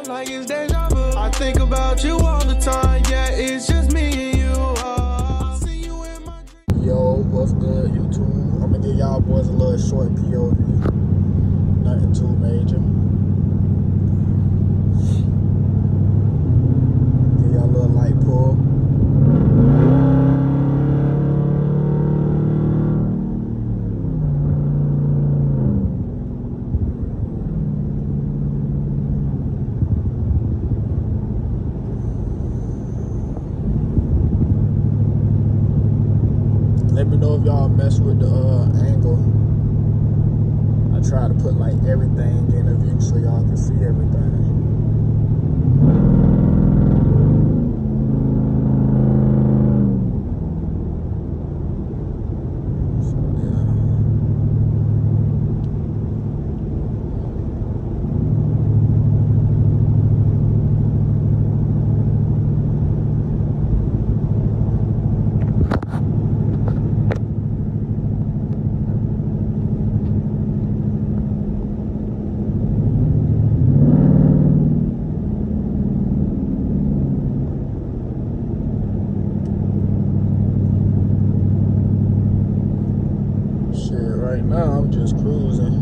like it's deja vu. I think about you all the time, yeah, it's just me and you. I see you in my dreams. Yo, what's good, YouTube? I'm gonna give y'all boys a little short POV. Nothing too major. Give y'all a little light pull. Let me know if y'all mess with the angle. I try to put like everything in the view so y'all can see everything. So, yeah. Right now I'm just cruising.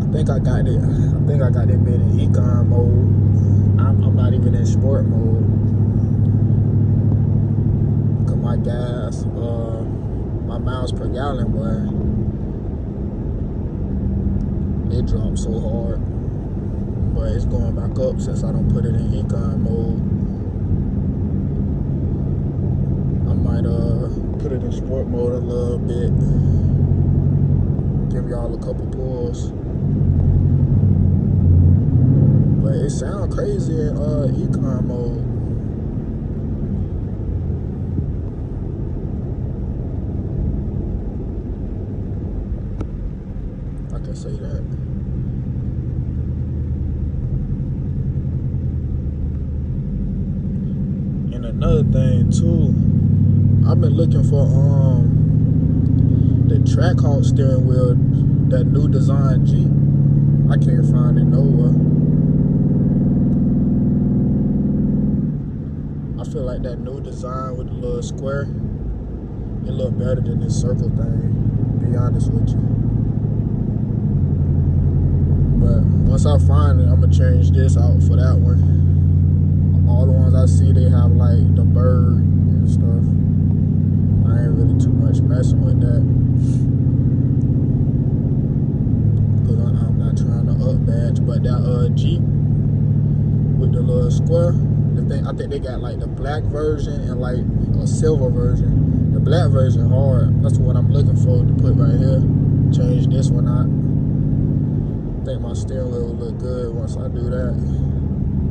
I think I got it bit in econ mode. I'm not even in sport mode. Cause my gas, my miles per gallon, boy, it dropped so hard. But it's going back up since I don't put it in econ mode. I might put it in sport mode a little bit. Give y'all a couple pulls. But it sounds crazy in econ mode. I can say that. And another thing too, I've been looking for the Trackhawk steering wheel, that new design Jeep. I can't find it nowhere. I feel like that new design with the little square, it look better than this circle thing, to be honest with you. But once I find it, I'm gonna change this out for that one. All the ones I see, they have like the bird and stuff. I ain't really too much messing with that. Cause I'm not trying to up badge. But that Jeep with the little square, I think they got like the black version and like a silver version. The black version hard. That's what I'm looking for to put right here. Change this one out. I think my steering wheel will look good once I do that.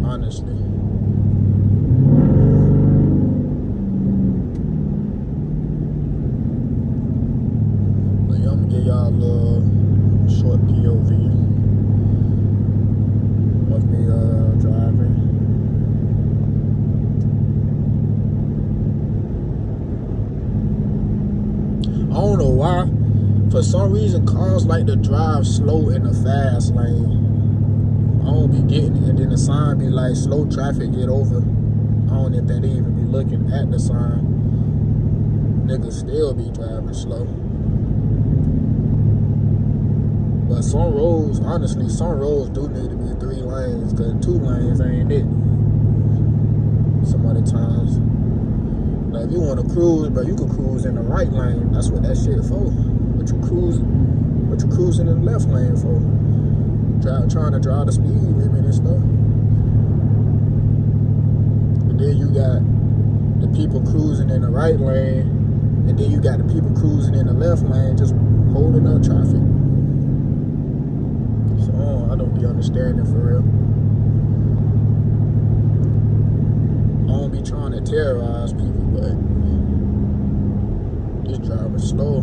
Honestly. Y'all a little short POV of me driving. I don't know why. For some reason, cars like to drive slow in the fast lane. I don't be getting it. And then the sign be like, slow traffic, get over. I don't even think they even be looking at the sign. Niggas still be driving slow. But some roads, honestly, some roads do need to be 3 lanes, because 2 lanes ain't it. Some other times. Like if you want to cruise, but you can cruise in the right lane. That's what that shit for. What you cruising in the left lane for? Trying to drive the speed limit and stuff. And then you got the people cruising in the right lane, and then you got the people cruising in the left lane, just holding up traffic. I don't be understanding for real. I don't be trying to terrorize people, but just driving slow.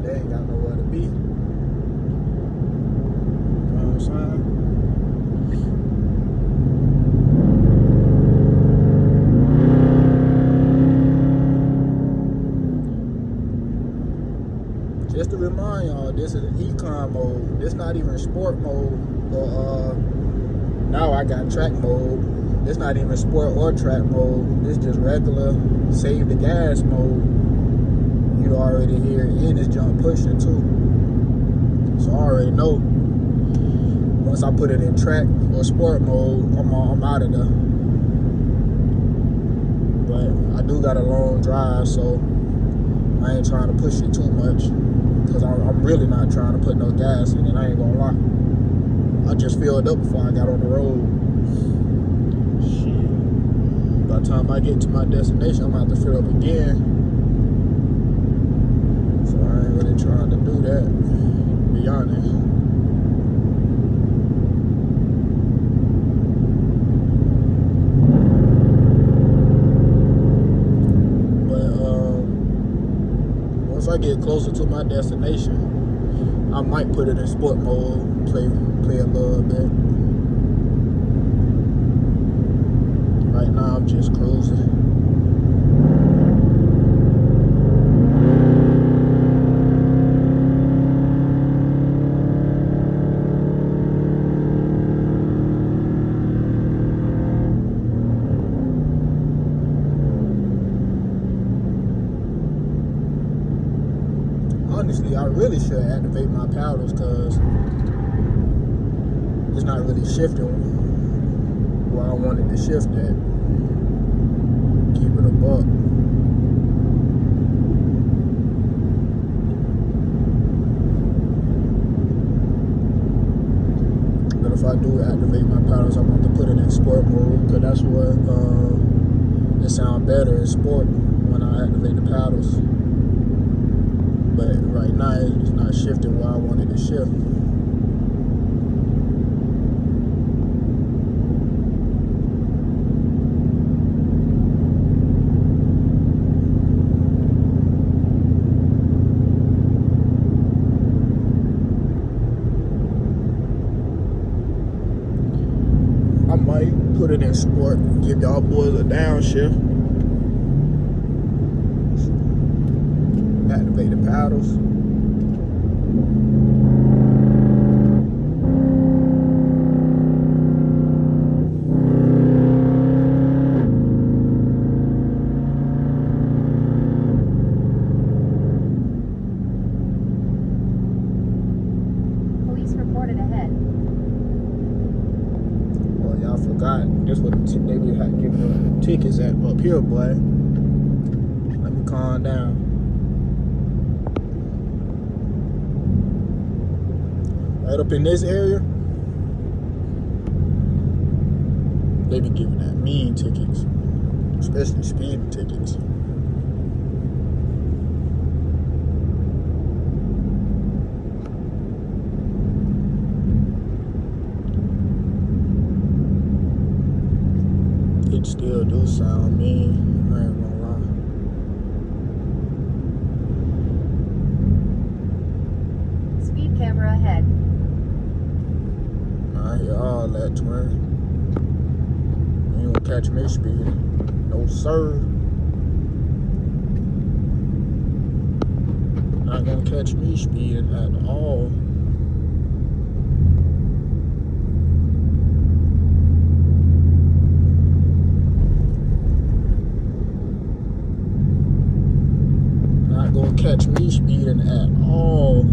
They ain't got nowhere to be. Just to remind y'all, this is econ mode. This not even sport mode. Or now I got track mode. This not even sport or track mode. This just regular save the gas mode. You already hear it, and it's jump pushing too. So I already know. Once I put it in track or sport mode, I'm out of there. But I do got a long drive, so I ain't trying to push it too much. Because I'm really not trying to put no gas in it, I ain't gonna lie. I just filled up before I got on the road. Shit. By the time I get to my destination, I'm gonna have to fill up again. So I ain't really trying to do that, to be honest. Once I get closer to my destination, I might put it in sport mode, play a little bit. Right now I'm just cruising. Honestly, I really should activate my paddles because it's not really shifting where I wanted to shift at. Keep it a buck. But if I do activate my paddles, I want to put it in sport mode because that's what it sounds better in sport when I activate the paddles. But right now, it's not shifting where I wanted to shift. I might put it in sport, give y'all boys a downshift. Activate the paddles. Police reported ahead. Well, y'all forgot. This what they be giving the tickets at up here, boy. Let me calm down. Right up in this area, they be giving that mean tickets, especially speeding tickets. It still do sound mean, I ain't gonna lie. Speed camera ahead. I hear all that, twin. You ain't gonna catch me speeding. No, sir. Not gonna catch me speeding at all. Not gonna catch me speeding at all.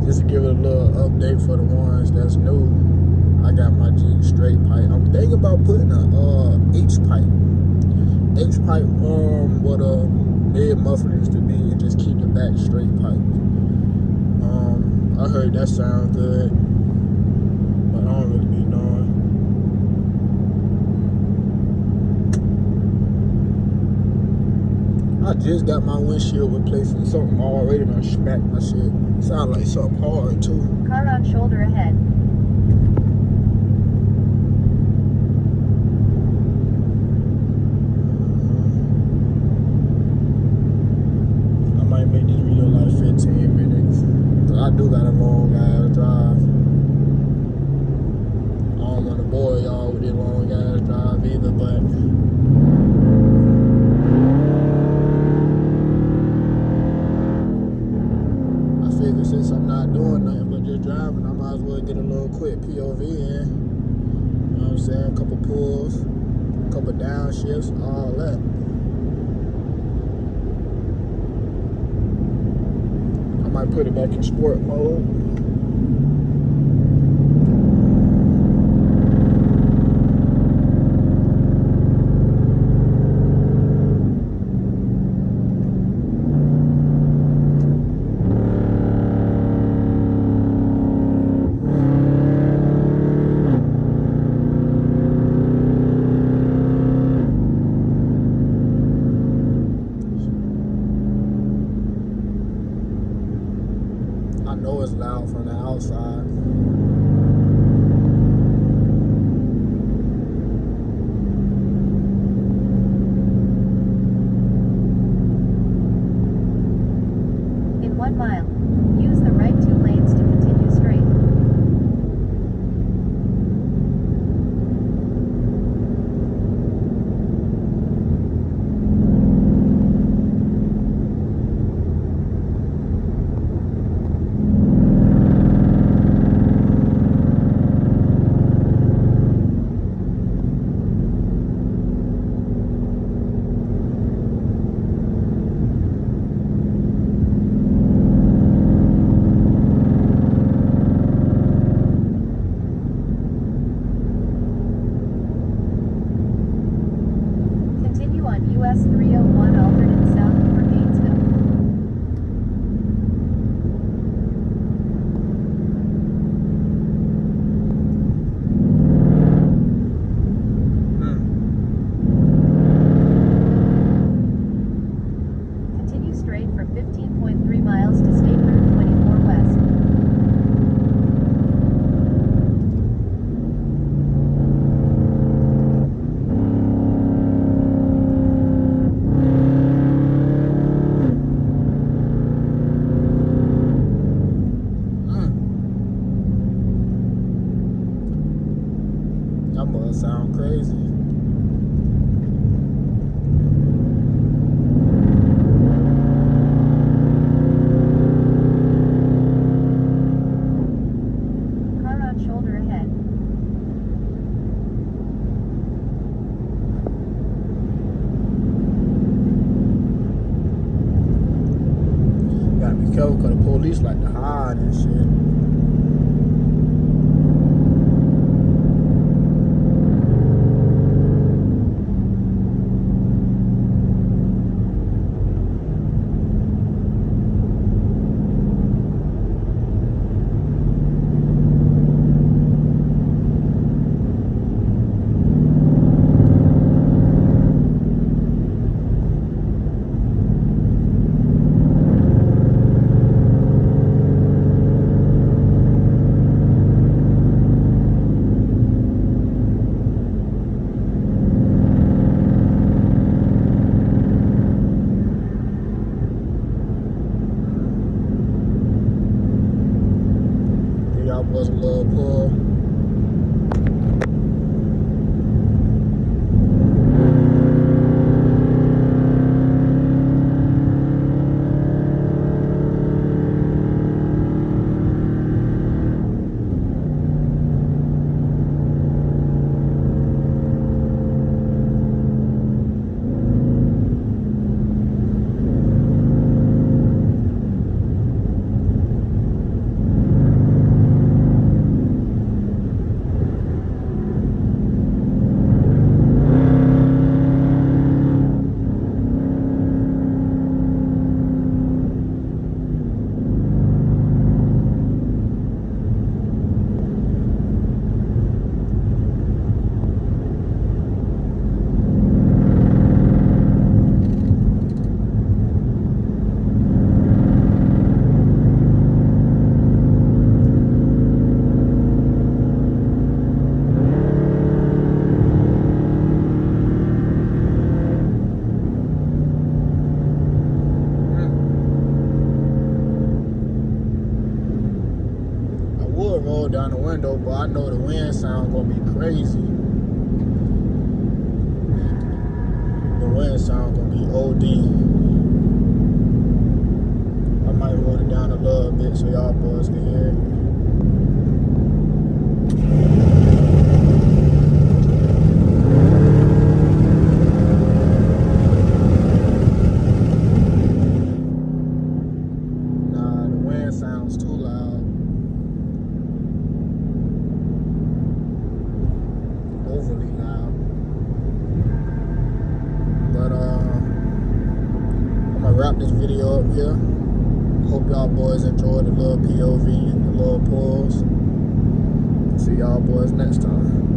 Just to give it a little update for the ones that's new, I got my Jeep straight pipe. I'm thinking about putting a H pipe what a mid muffler used to be, and just keep the back straight pipe. I heard that sound good, but I don't really be knowing. I just got my windshield replaced and something already done smacked my shit. Sound like something hard too. Car on shoulder ahead. I might make this video like 15 minutes. Cause I do got a long ass drive. I don't want to bore y'all with this long ass drive either, but I figure since I'm not doing nothing but just driving, I might as well get a little quick POV in. You know what I'm saying? A couple pulls, a couple downshifts, all that. I might put it back in sport mode. I know it's loud from the outside. In 1 mile, use the right 2 lanes to continue straight. Continue on US 301 alternate south for Gainesville. Continue straight for 15.3 miles to State Route 24 West. That must sound crazy. Car on shoulder ahead. Gotta be careful because the police like to hide and shit. Y'all was a little pull. could roll down the window, but I know the wind sound gonna be crazy. The wind sound gonna be OD. I might roll it down a little bit so y'all boys can hear it. Nah, the wind sounds too loud. Overly loud. But I'm gonna wrap this video up here. Hope y'all boys enjoyed the little POV and the little pulls. See y'all boys next time.